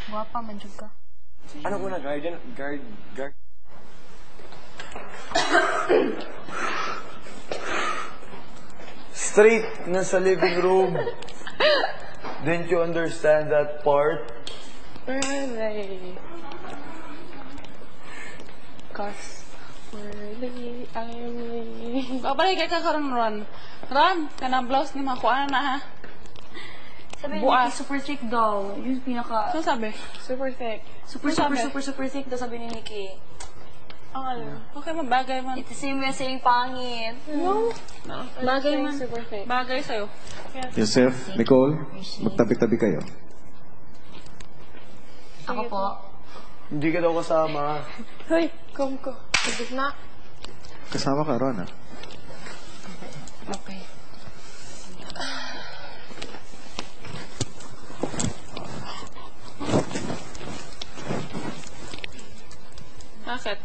Guwapa, manjug ka. Ano muna, guard? Straight na sa living room. Didn't you understand that part? Really? Cause really, I really... Babalik ka karon Ron. Ron, kanang blouse ni makuha na ha. Sabi Buas. ni super thick daw. Yung pinaka... So sabi? Super thick. Super thick daw sabi ni Nikki. Okay, mabagay man. It's the same way saying pangit. No. Bagay man. Super thick. Bagay sa'yo. Yosef, Nicole, magtabi-tabi kayo. Ako po. Hindi ka daw kasama. Hoy, come ko. Sigit na. Kasama ka, Ron, ah. Okay. Bakit?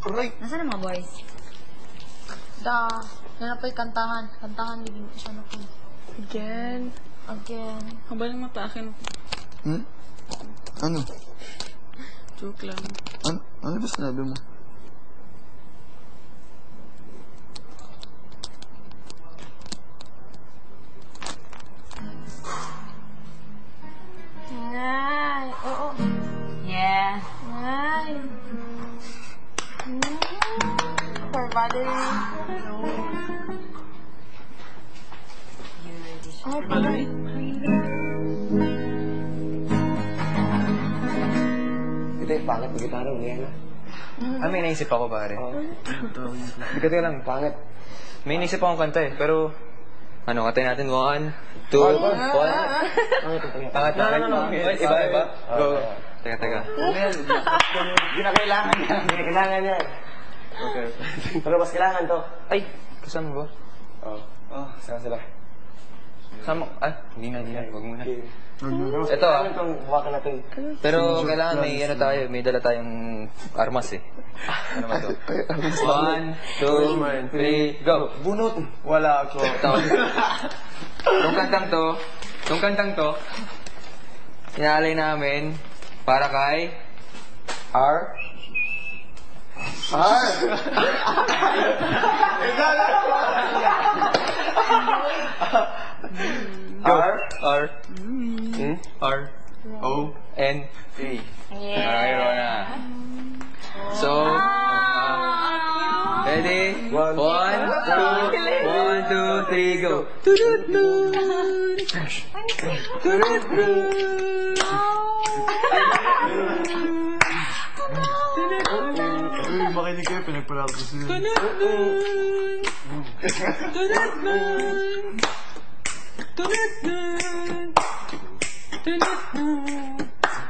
Right. Nasaan ang mga boys? Yan na po'y kantahan. Kantahan, bigyan ko siya na po. Again. Habalin mo pa akin. Ano? Joke lang. Ano ba sinabi mo? Ay, oo. Yeah. Ay. For Valerie. Oh, Valerie. Ito yung pangit na gitara, Rihanna. May naisip ako, pare. Teka lang, Pangit. may naisip akong kanta eh, pero... Ano, kantayin natin? 1, 2, 1. Pangat. Iba. Go. Teka. Hindi na kailangan yan. Hindi na kailangan yan. Okay. Pero mas kailangan to. Ay, kasama ba? Saan sila? Sama, hindi na. Huwag muna. Ito Ito, itong hawakan natin. Pero kailangan may dala tayong armas eh. Ano ba ito? 1, 2, 3, go! Bunot. Wala ako. Ito. Itong kantang to, inaalay namin para kay... R. R-O-N-A. Okay, Rona. So, ready? 1, 2, 3, go! Makinig kayo, pinagpalakot sila.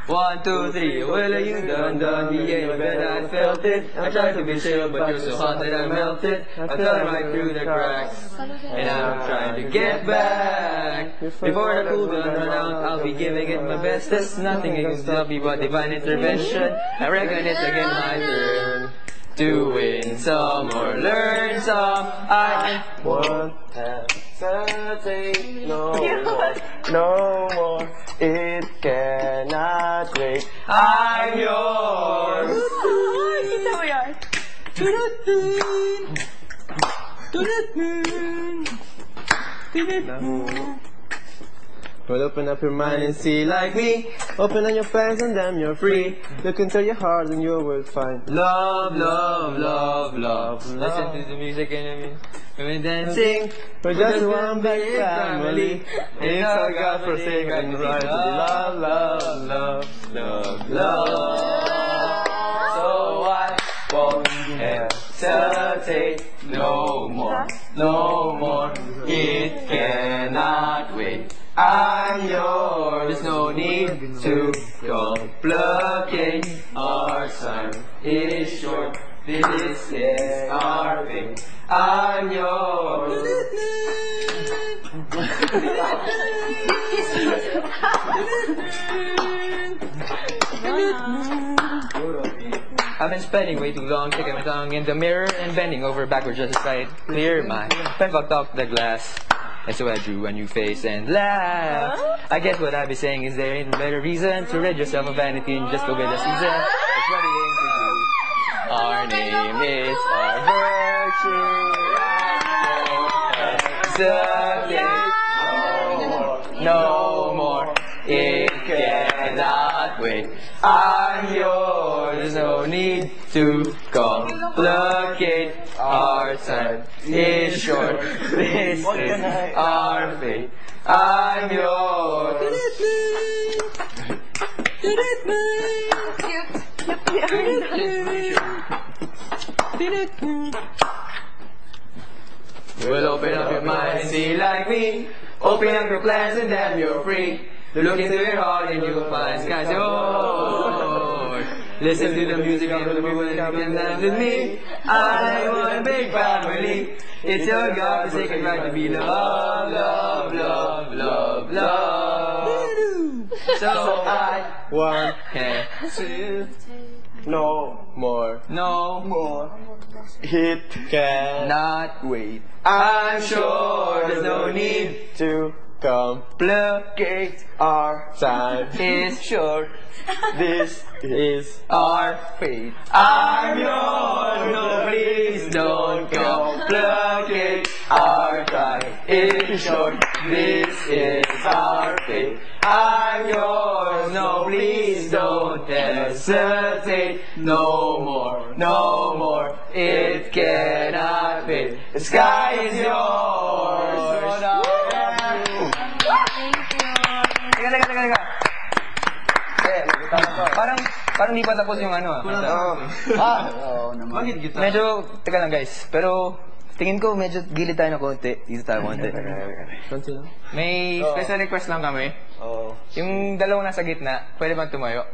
1, 2, 3, what are you done? Yeah, I bet I felt it. I tried to be chill, but you're so hot that I melted. I fell right through the cracks, and I'm trying to get back. Before the cool down run out, I'll be giving it my best. There's nothing you can stop me but divine intervention. I reckon it's again my turn to win some or learn some. I won't hesitate no more. It cannot wait. I'm yours. Kita mo yan. Well, open up your mind and see like me. Open up your plans and damn you're free. Look into your heart and you will find love. Listen to the music and we're dancing. we're just one big family. It's all God-forsaken right. Love. So I won't hesitate no more. It cannot wait. I'm yours. There's no need to complicate. Our time is short. This is our thing. I'm yours. I've been spending way too long sticking my tongue in the mirror and bending over backwards just to try to clear my pen fucked up the glass. And so I drew a new face and laughed. I guess what I'd be saying is there ain't a better reason to rid yourself of vanity and just go with the season. That's what we aim to do. Our name is our virtue. No more. It cannot wait. I'm yours. There's no need to complicate. Our time is short. This is our fate. I'm yours. Well, open up your mind and see like me. Open up your plans and then you're free. Look into your heart and you'll find skies yours. Listen to the music of the people and you can dance with me. I want a big family. It's your God-forsaken right to be loved, love, love, love, love. So I One, can no more. no more. It can Not wait. I'm sure there's no need to complicate. our time. Is short. This is Our fate. I'm yours. No, please don't complicate. Our time is short. This is our fate. I'm yours. No, please don't hesitate. No more. No more. It cannot wait. The sky is yours. Teka. Parang di pa tapos yung ano Medyo, teka lang guys. Pero, tingin ko medyo gilid tayo ng konti. Dito tayo konti. May special request lang kami. Yung dalawang nasa gitna, pwede bang tumayo?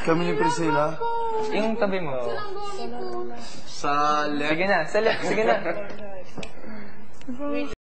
Kami ni Priscilla. Yung tabi mo. sa left. Sige na, sa left, sige na.